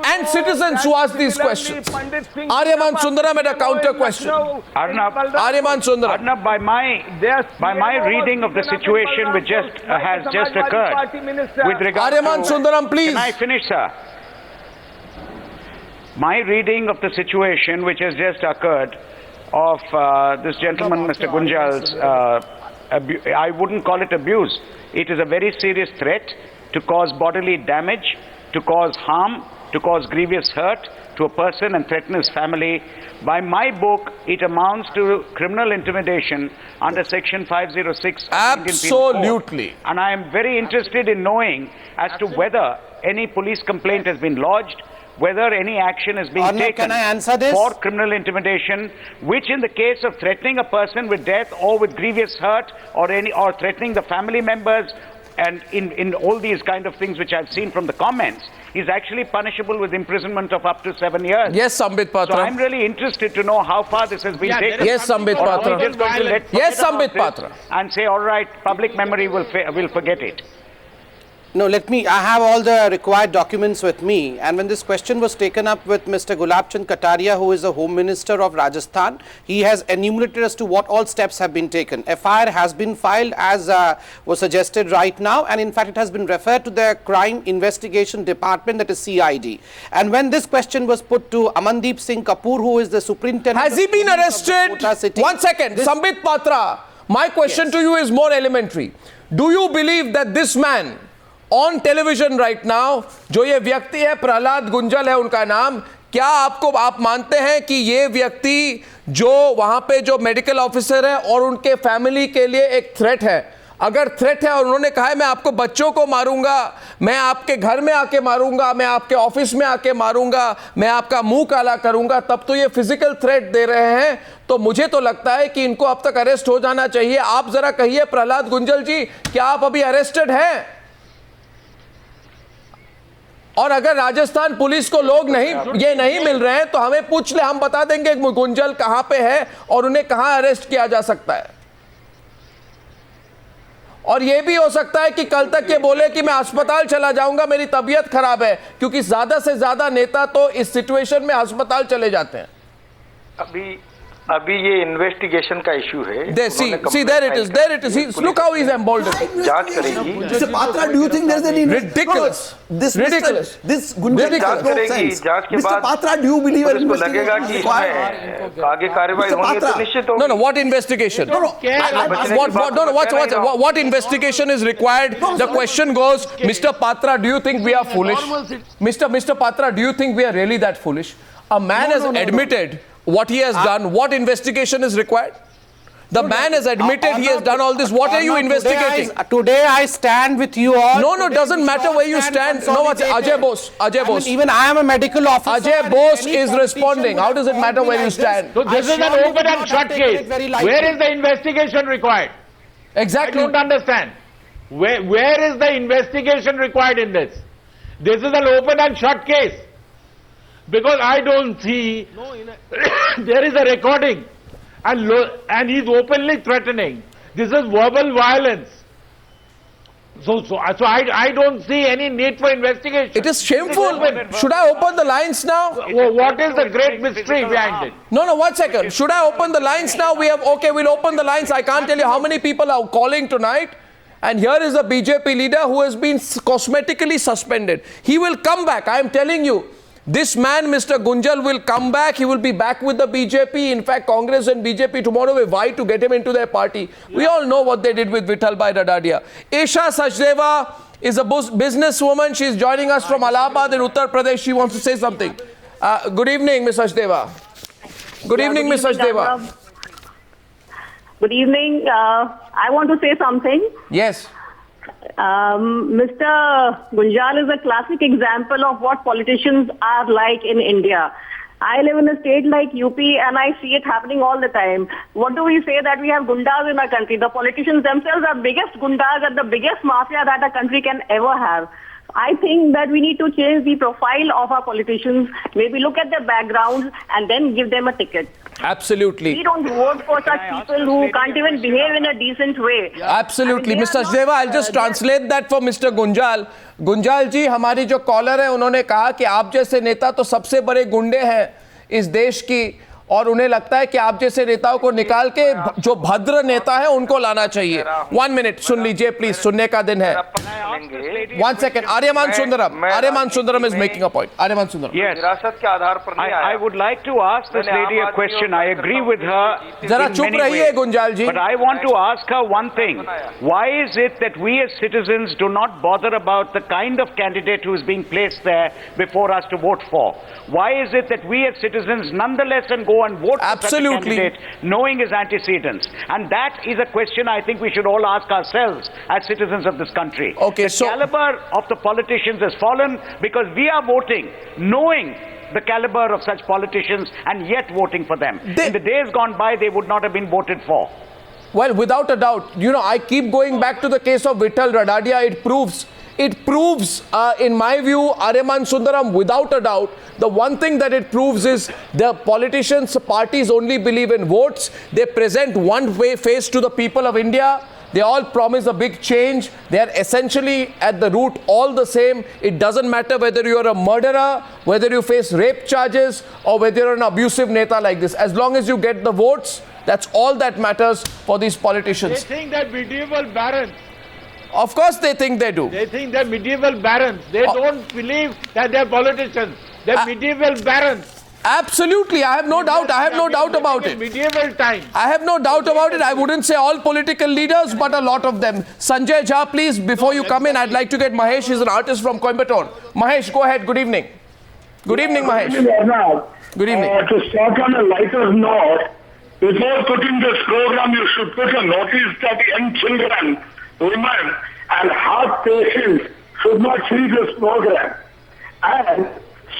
and citizens who ask these questions. Aryaman Sundaram had a counter question. Aryaman Sundaram. Arnab, by my reading of the situation which has just occurred with regard Aryaman to... Sundaram, please. Can I finish, sir? My reading of the situation which has just occurred of this gentleman, Mr. Gunjal's, I wouldn't call it abuse. It is a very serious threat to cause bodily damage, to cause harm, to cause grievous hurt to a person and threaten his family. By my book, it amounts to criminal intimidation under Section 506 of the Indian Penal Code. Absolutely. And I am very interested in knowing as to whether any police complaint has been lodged, whether any action is being taken can I answer this? for criminal intimidation, which in the case of threatening a person with death or with grievous hurt or threatening the family members, and in all these kind of things which I've seen from the comments, is actually punishable with imprisonment of up to 7 years. Yes, Sambit Patra. So I'm really interested to know how far this has been taken. Yes, Sambit Or are we Patra. just going to let Yes, forget about Sambit this Patra. and say, all right, public memory will forget it. No, I have all the required documents with me, and when this question was taken up with Mr. Gulab Chand Kataria, who is the Home Minister of Rajasthan, he has enumerated as to what all steps have been taken. FIR has been filed as was suggested right now, and in fact it has been referred to the Crime Investigation Department, that is CID. And when this question was put to Amandeep Singh Kapoor, who is the Superintendent... Has he been arrested? One second, Sambit Patra, my question to you is more elementary. Do you believe that this man on television right now, जो ये व्यक्ति है, प्रहलाद गुंजल है उनका नाम, क्या आप मानते हैं कि ये व्यक्ति जो वहां पे जो मेडिकल ऑफिसर है और उनके फैमिली के लिए एक थ्रेट है? अगर थ्रेट है और उन्होंने कहा है मैं आपको बच्चों को मारूंगा, मैं आपके घर में आके मारूंगा, मैं आपके ऑफिस में आके मारूंगा, मैं आपका मुंह काला करूंगा, तब तो ये फिजिकल थ्रेट दे रहे हैं, तो मुझे तो लगता है कि इनको अब तक अरेस्ट हो जाना चाहिए. आप जरा कहिए प्रहलाद गुंजल जी, क्या आप अभी अरेस्टेड हैं? और अगर राजस्थान पुलिस को लोग नहीं मिल रहे हैं तो हमें पूछ ले, हम बता देंगे गुंजल कहां पे है और उन्हें कहां अरेस्ट किया जा सकता है. और यह भी हो सकता है कि कल तक ये बोले कि मैं अस्पताल चला जाऊंगा, मेरी तबीयत खराब है, क्योंकि ज्यादा से ज्यादा नेता तो इस सिचुएशन में अस्पताल चले जाते हैं. अभी ये इन्वेस्टिगेशन का इशू है. See, there it is. Look how he's emboldened. जांच करेगी. Mr. Patra, do you think there is any ridiculous? This Gunjal जांच करेगी. जांच के बाद Mr. Patra, do you believe police को लगेगा कि इसमें आगे कार्रवाई होगी तो निश्चित होगी. No, what investigation? What investigation is required? The question goes, Mr. Patra, do you think we are foolish? Mr. Patra, do you think we are really that foolish? A man has admitted what he has done. What investigation is required? The man has admitted he has done all this. What are you investigating? Today I stand with you all. No, it doesn't matter where you stand. No, Ajay Bose. Even I am a medical officer. Ajay Bose is responding. How does it matter where you stand? So this is an open and shut case. Where is the investigation required? Exactly. I don't understand. Where is the investigation required in this? This is an open and shut case. Because I don't see there is a recording and he's openly threatening. This is verbal violence. So I don't see any need for investigation. It is shameful. Should I open the lines now? What is the great mystery behind it? No, 1 second. Should I open the lines now? We'll open the lines. I can't tell you how many people are calling tonight. And here is a BJP leader who has been cosmetically suspended. He will come back. I am telling you. This man, Mr. Gunjal, will come back. He will be back with the BJP. In fact, Congress and BJP tomorrow will vie to get him into their party. We all know what they did with Vittal Bhai Dadadia. Esha Sachdeva is a businesswoman. She is joining us from Allahabad in Uttar Pradesh. She wants to say something. Good evening, Ms. Sachdeva. Good evening, Ms. Sachdeva. Good evening. I want to say something. Yes. Mr. Gunjal is a classic example of what politicians are like in India. I live in a state like UP and I see it happening all the time. What do we say that we have gundas in our country? The politicians themselves are biggest gundas and the biggest mafia that a country can ever have. I think that we need to change the profile of our politicians, maybe look at their backgrounds and then give them a ticket. Absolutely. We don't vote for such people who can't even behave in a decent way. Absolutely. I mean, Mr. Sachdeva, I'll just translate that for Mr. Gunjal. गुंजाल जी, हमारी जो collar है उन्होंने कहा कि आप जैसे नेता तो सबसे बड़े गुंडे हैं इस देश की, और उन्हें लगता है कि आप जैसे नेताओं को निकाल के जो भद्र नेता है उनको लाना चाहिए. 1 मिनट सुन लीजिए प्लीज, सुनने का दिन है. 1 second. Aryaman Sundaram is making a point. Aryaman Sundaram. Yes. विरासत के आधार पर नहीं I आया. would like to ask this lady a question. I agree with her. जरा in चुप many रहिए ways. गुंजाल ji. But I want to ask her one thing. Why is it that we as citizens do not bother about the kind of candidate who is being placed there before us to vote for? Why is it that we as citizens nonetheless can go and vote for such a candidate knowing his antecedents? And that is a question I think we should all ask ourselves as citizens of this country. Okay, the so caliber of the politicians has fallen because we are voting knowing the caliber of such politicians and yet voting for them. In the days gone by, they would not have been voted for. Well, without a doubt, you know, I keep going back to the case of Vittal Radadia. It proves, in my view, Aryaman Sundaram, without a doubt, the one thing that it proves is the politicians, parties only believe in votes. They present one face to the people of India. They all promise a big change. They are essentially at the root all the same. It doesn't matter whether you're a murderer, whether you face rape charges, or whether you're an abusive neta like this. As long as you get the votes, that's all that matters for these politicians. They think that medieval barons. Of course they think they do. They think they're medieval barons. They don't believe that they're politicians. They're medieval barons. Absolutely, I have no doubt. I have no doubt about it. Medieval time. I have no doubt about it. I wouldn't say all political leaders, but a lot of them. Sanjay Jha, please, before you come in, I'd like to get Mahesh. He's an artist from Coimbatore. Mahesh, go ahead. Good evening. Good evening, Mahesh. Good evening. To start on a lighter note, before putting this program, you should put a notice that young children, women, and heart patients should not see this program. And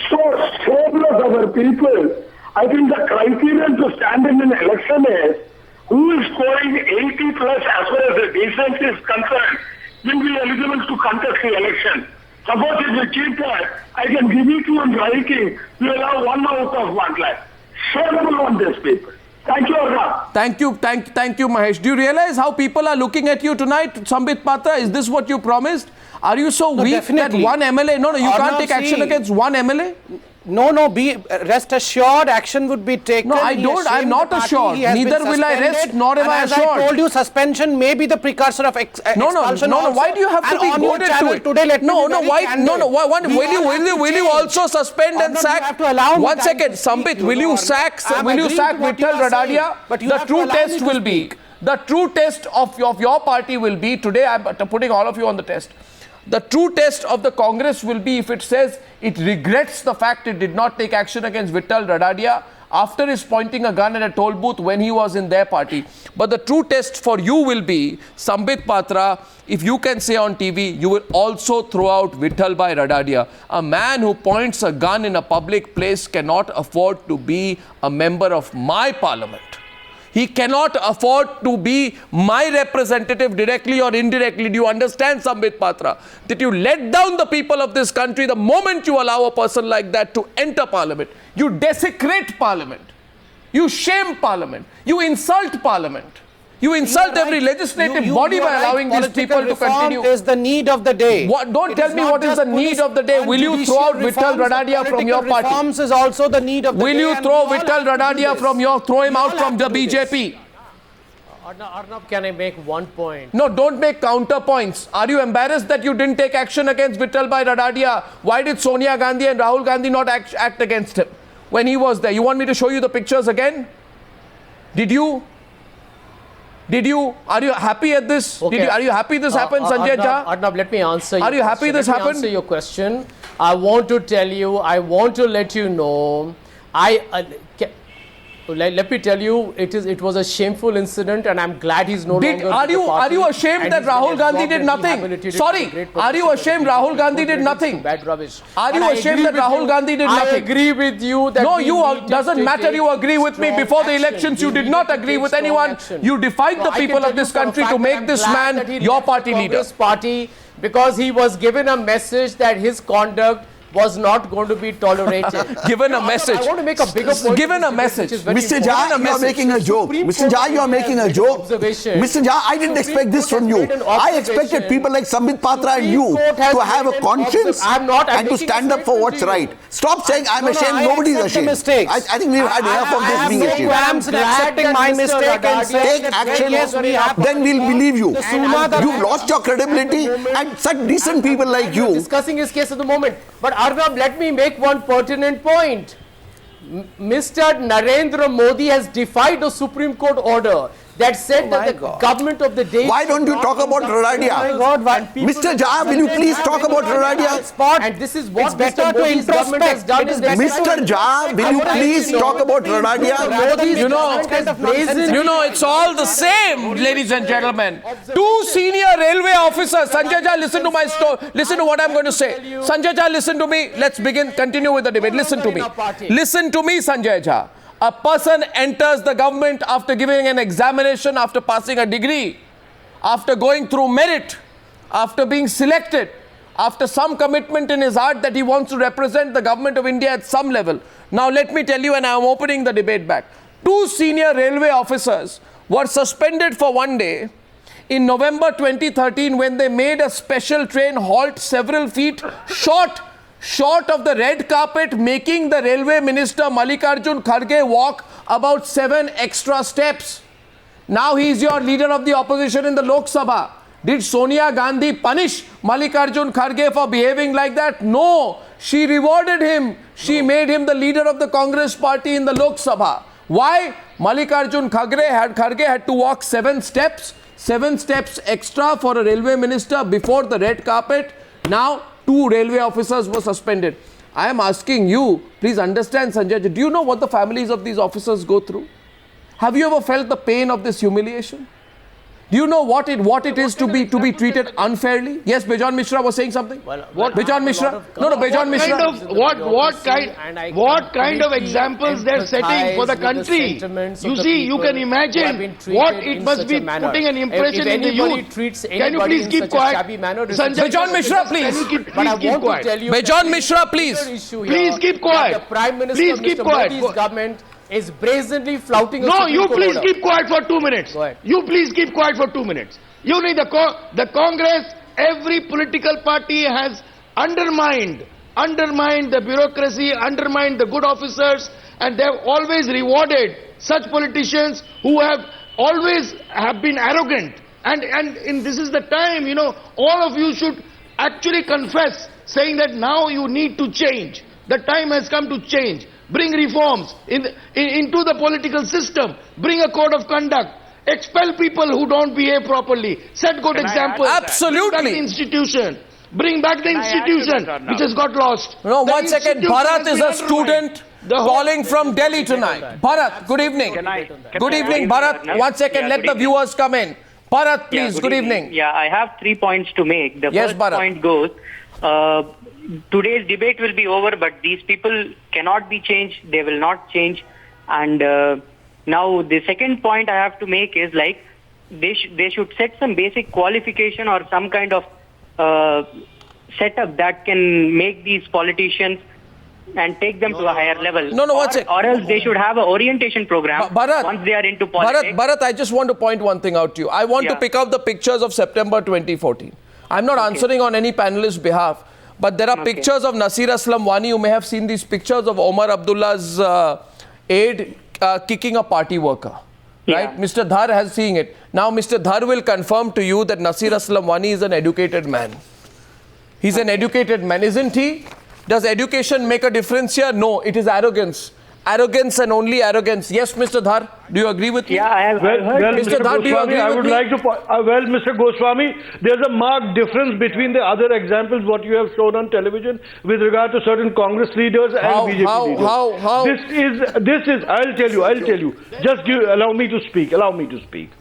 so shameless of our people, I think the criterion to stand in an election is who is scoring 80 plus as far as the decency is concerned will be eligible to contest the election. Suppose if we keep that, I can give it to you in writing, you will have 1 out of 1 lakh. Shameful on these people. Thank you, Arnab. Thank you, Mahesh. Do you realize how people are looking at you tonight, Sambit Patra? Is this what you promised? Are you so weak definitely. that one MLA? No, you can't Arnab, take action against one MLA. No, be rest assured, action would be taken. No, I He don't. has I'm shamed not the party. assured. He has Neither been will I rest, suspended. nor am And I as assured. I told you, suspension may be the precursor of expulsion. No. Why do you have to And be on your goaded channel to it? today, let me be very Why? candid. Will you also suspend and Arnab, sack? you have to allow me 1 time second, to speak, Sambit. Will you Arnab. sack? I'm Will you agreeing sack to what you Vittal are saying, Radadia? but you The have to true allow test me to will be. The true test of your party will be today. I'm putting all of you on the test. The true test of the Congress will be if it says it regrets the fact it did not take action against Vittal Radadia after his pointing a gun at a toll booth when he was in their party. But the true test for you will be, Sambit Patra, if you can say on TV, you will also throw out Vittal Bhai Radadia. A man who points a gun in a public place cannot afford to be a member of my parliament. He cannot afford to be my representative directly or indirectly. Do you understand, Sambit Patra? That you let down the people of this country the moment you allow a person like that to enter parliament. You desecrate parliament. You shame parliament. You insult parliament. You insult every legislative body by allowing these people to continue. Is the need of the day. Don't tell me what is the need of the day. Will you throw out Vittal Radadia from your party? Reforms is also the need of the day. Will you throw Vittal Radadia throw him out from the BJP? Arnab, can I make one point? No, don't make counterpoints. Are you embarrassed that you didn't take action against Vittal Bhai Radadia? Why did Sonia Gandhi and Rahul Gandhi not act against him when he was there? You want me to show you the pictures again? Did you? Are you happy at this? Okay. Are you happy this happened, Sanjay Jha? Arnab, let me answer your Are you happy question. this Let me happened? answer your question. I want to tell you, I want to let you know, let me tell you, it was a shameful incident, and I'm glad he's no longer. Are you ashamed that Rahul Gandhi did nothing? Sorry, are you ashamed Rahul Gandhi did nothing? Bad rubbish. Are you ashamed that Rahul Gandhi did nothing? I agree with you that No, doesn't matter. You agree with me. Before the elections, you did not agree with anyone. You defied the people of this country to make this man your party leader. because he was given a message that his conduct was not going to be tolerated. Given a message. I want to make a bigger point. Given a message. Mr. Jha, you are making a joke. Mr. Jha, you are making a joke. Mr. Jha, I didn't expect this from you. I expected people like Sambit Patra and you to have a conscience and to stand up for what's right. Stop saying I'm ashamed. Nobody is ashamed. I think we've had enough of this being ashamed. I am accepting my mistake and Take action, then we'll believe you. You've lost your credibility, and such decent people like you. Discussing his case at the moment. But Arnab, let me make one pertinent point. Mr. Narendra Modi has defied a Supreme Court order that said that the government of the day. Why don't you talk about Raradia? Mr. Jha, will you please talk about Raradia? And this is what Mr. Modi's government has done. Mr. Jha, will you please talk about Raradia? You know, it's all the same, ladies and gentlemen. Two senior railway officers. Sanjay Jha, listen to my story. Listen to what I'm going to say. Sanjay Jha, listen to me. Let's continue with the debate. Listen to me. Listen to me, Sanjay Jha. A person enters the government after giving an examination, after passing a degree, after going through merit, after being selected, after some commitment in his heart that he wants to represent the government of India at some level. Now let me tell you, and I am opening the debate back. Two senior railway officers were suspended for one day in November 2013 when they made a special train halt several feet short of the red carpet, making the railway minister Mallikarjun Kharge walk about 7 extra steps. Now he is your leader of the opposition in the Lok Sabha. Did Sonia Gandhi punish Mallikarjun Kharge for behaving like that? No. She rewarded him. She made him the leader of the Congress party in the Lok Sabha. Why? Mallikarjun Kharge had to walk 7 steps extra for a railway minister before the red carpet. Now 2 railway officers were suspended. I am asking you, please understand, Sanjay, do you know what the families of these officers go through? Have you ever felt the pain of this humiliation? Do you know what it is to be treated unfairly? Yes, Bejan Mishra was saying something. Bejan Mishra? No, Bejan Mishra. What kind of examples they're setting for the country? You see, you can imagine what it must be putting an impression in the youth. Can you please keep quiet? Bejan Mishra, please. Bejan Mishra, please. Please keep quiet. The Prime Minister, Mr. Modi's government is brazenly flouting. No, you please keep quiet for 2 minutes. You please keep quiet for 2 minutes. You need the Congress, every political party has undermined the bureaucracy, undermined the good officers, and they have always rewarded such politicians who have always been arrogant. And this is the time, you know, all of you should actually confess, saying that now you need to change. The time has come to change. Bring reforms into the political system. Bring a code of conduct. Expel people who don't behave properly. Set good examples. Absolutely. Bring back the institution which has got lost. No, 1 second. Bharat is a student calling from Delhi tonight. Bharat, good evening. Good evening, Bharat. 1 second. Let the viewers come in. Bharat, please. Good evening. Yeah, I have 3 points to make. The first point goes, today's debate will be over, but these people cannot be changed. They will not change. And now the second point I have to make is like they should set some basic qualification or some kind of setup that can make these politicians and take them to a higher level. No, what's it? Or else they should have an orientation program once they are into politics. Bharat, I just want to point one thing out to you. I want to pick out the pictures of September 2014. I'm not answering on any panelist's behalf. But there are pictures of Nasir Aslam Wani. You may have seen these pictures of Omar Abdullah's aide kicking a party worker. Right? Mr. Dhar has seen it. Now, Mr. Dhar will confirm to you that Nasir Aslam Wani is an educated man. He's an educated man, isn't he? Does education make a difference here? No, it is arrogance. Arrogance and only arrogance. Yes, Mr. Dhar, do you agree with me? Yeah, I have heard. Well, Mr. Dhar, do you agree I with would me? like to well, Mr. Goswami, there's a marked difference between the other examples what you have shown on television with regard to certain Congress leaders and BJP leaders. How? This is, I'll tell you. Just allow me to speak.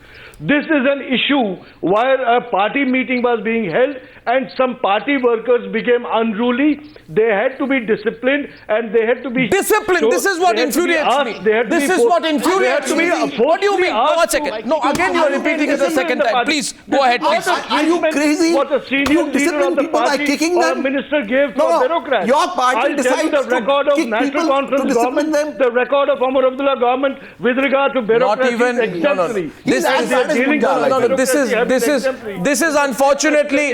This is an issue where a party meeting was being held and some party workers became unruly. They had to be disciplined and they had to be... Disciplined? So this is what infuriates me. This is what infuriates me. What do you mean? No, one second. No, again you are repeating it the second time. Please, go ahead, please. Are you crazy? What a senior You discipline leader of the people by party kicking or them? a minister gave No, for no. bureaucrats. Your party I'll tell decides you the to record of kick National people to Conference discipline government, them. the record of Omar Abdullah government with regard to bureaucracy Not even is exemplary. This That is is Gunjal. this is unfortunately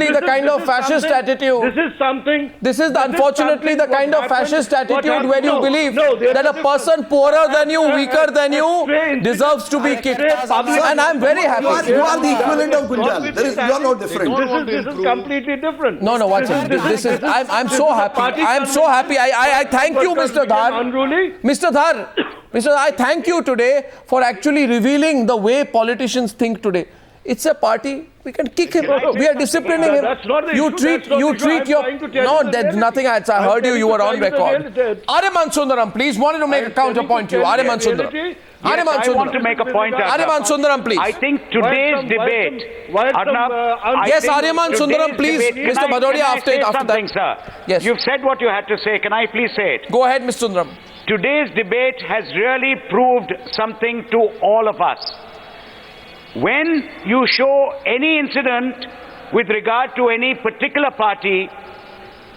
the kind of fascist attitude. This is something. This is unfortunately the kind of fascist attitude where you believe that a person poorer than you, weaker than you, deserves to be kicked. And I'm very happy. You are the equivalent of Gunjal. You are no different. This is completely different. No, watch it. This is. I'm so happy. I'm so happy. I thank you, Mr. Dhar. Mr. Dhar, I thank you today for actually revealing the way politicians think today. It's a party. We can kick him. We are disciplining him. That's not the You issue. treat your. No, there's nothing. I heard you. You were on record. Ariman Sundaram, please wanted to make a counterpoint to you. Ariman Sundaram. Yes, I want to make a point. Ariman Sundaram, please. I think today's debate. Yes, Ariman Sundaram, please. Mr. Bhadoria, after that. Sir. Yes. You've said what you had to say. Can I please say it? Go ahead, Mr. Sundaram. Today's debate has really proved something to all of us. When you show any incident with regard to any particular party,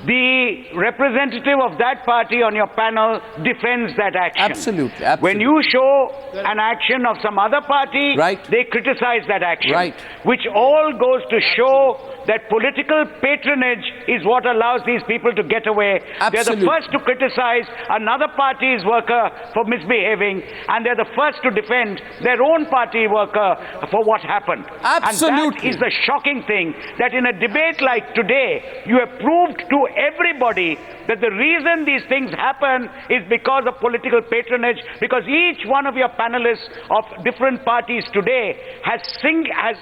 the representative of that party on your panel defends that action. Absolutely. When you show an action of some other party, they criticize that action. Which all goes to show that political patronage is what allows these people to get away. They're the first to criticize another party's worker for misbehaving, and they're the first to defend their own party worker for what happened. Absolutely. And that is the shocking thing, that in a debate like today, you have proved to everybody that the reason these things happen is because of political patronage, because each one of your panelists of different parties today has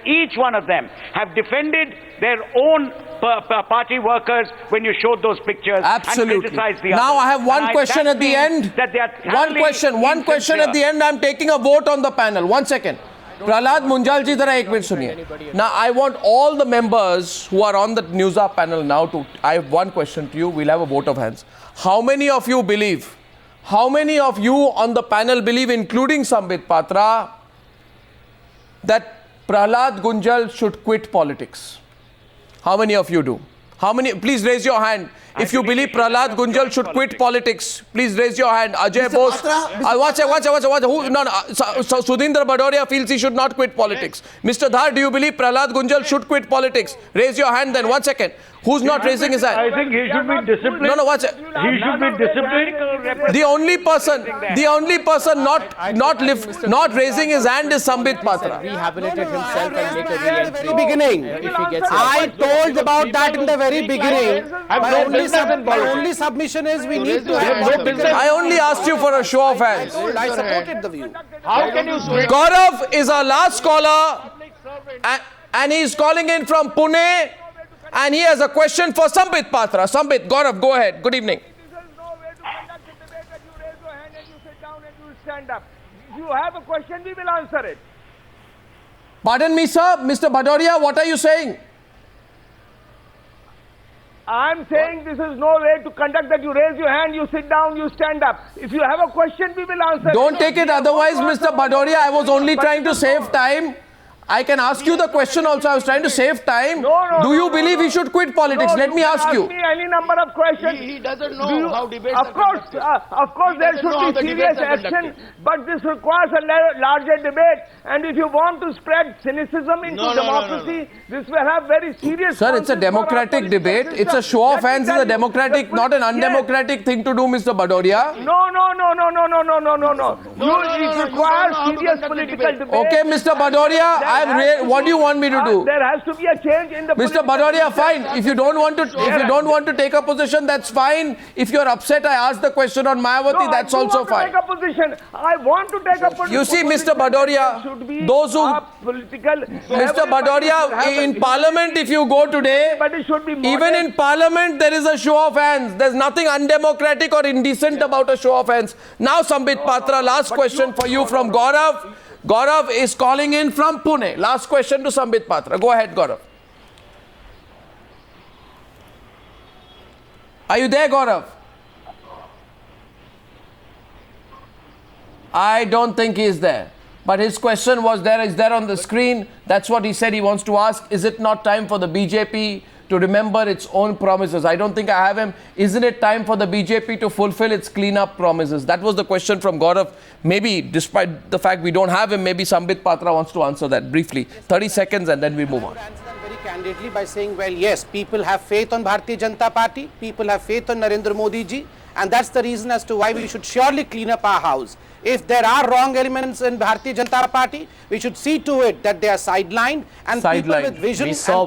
each one of them have defended their own party workers when you showed those pictures. Absolutely. And criticized the now others. I have one question at the end. One question at the end. I'm taking a vote on the panel. 1 second. Prahlad Munjal ji, zara ek minute suniye. Now I want all the members who are on the Newsar panel now to. I have one question to you. We'll have a vote of hands. How many of you believe? How many of you on the panel believe, including Sambit Patra, that Prahlad Gunjal should quit politics? How many of you do? How many? Please raise your hand. If you believe Prahlad Gunjal should quit politics, please raise your hand. Ajay Bose. Watch it. Who? No. So Sudhindra Bhadoria feels he should not quit politics. Mr. Dhar, do you believe Prahlad Gunjal should quit politics? Raise your hand then. 1 second. Who's not raising his hand? I think he should be disciplined. No, watch it. He should be disciplined. The only person not raising his hand is Sambit Patra. Rehabilitate himself and make a re-entry. Beginning. If he gets I told about that in the very begining. My only submission is we need to have I only asked you for a show of hands. I supported the view. How can you switch? Gaurav is our last caller and he's calling in from Pune and he has a question for Sambit Patra. Sambit, Gaurav, go ahead. Good evening. Stand up. If you have a question, we will answer it. Pardon me, sir. Mr. Bhadoria, what are you saying? I'm saying this is no way to conduct that. You raise your hand, you sit down, you stand up. If you have a question, we will answer. Don't take it otherwise, Mr. Bhadoria. I was only trying to save time. I can ask you the question also. I was trying to save time. Do you believe he should quit politics? Let me ask you. Ask me any number of questions. He doesn't know how debates are conducted. Of course, there should be serious action, but this requires a larger debate. And if you want to spread cynicism into democracy, this will have very serious. Sir, it's a democratic debate. It's a show of hands. It's a democratic, not an undemocratic thing to do, Mr. Bhadoria. No. It requires serious political debate. Okay, Mr. Bhadoria. What do you want me to do? There has to be a change in the. Mr. Bhadoria, fine. If you don't want to take a position, that's fine. If you're upset, I asked the question on Mayawati. That's also fine. I want to take a position. I want to take a position. You see, Mr. Bhadoria, those who Mr. Bhadoria, in Parliament, if you go today, even in Parliament, there is a show of hands. There's nothing undemocratic or indecent about a show of hands. Now, Sambit Patra, last question for you from Gaurav. Gaurav is calling in from Pune. Last question to Sambit Patra. Go ahead, Gaurav. Are you there, Gaurav? I don't think he is there. But his question was there, is there on the screen. That's what he said he wants to ask. Is it not time for the BJP to remember its own promises? I don't think I have him. Isn't it time for the BJP to fulfill its clean-up promises? That was the question from Gaurav. Maybe, despite the fact we don't have him, maybe Sambit Patra wants to answer that briefly. 30 seconds and then we move on. Very candidly by saying, well, yes, people have faith on Bharatiya Janata Party. People have faith on Narendra Modi ji. And that's the reason as to why we should surely clean up our house. If there are wrong elements in Bharatiya Janata Party, we should see to it that they are sidelined and people with vision. We saw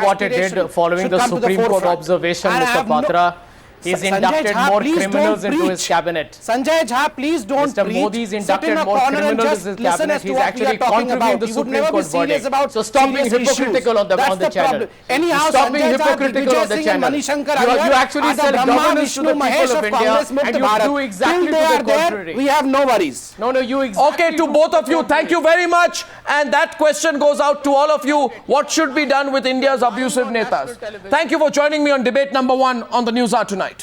what it did following the Supreme Court observation, Mr. Patra. He's inducted more criminals into his cabinet. Sanjay Jha, please don't Mr. Modi's inducted more criminals into his cabinet. He's actually contributing to the Supreme Court verdict. So stop being hypocritical on the channel. Stop being hypocritical on the channel. You actually sell governance to the people of India and you do exactly to the contrary. We have no worries. No, you exactly. Okay, to both of you, thank you very much. And that question goes out to all of you. What should be done with India's abusive netas? Thank you for joining me on debate number 1 on the News Hour tonight.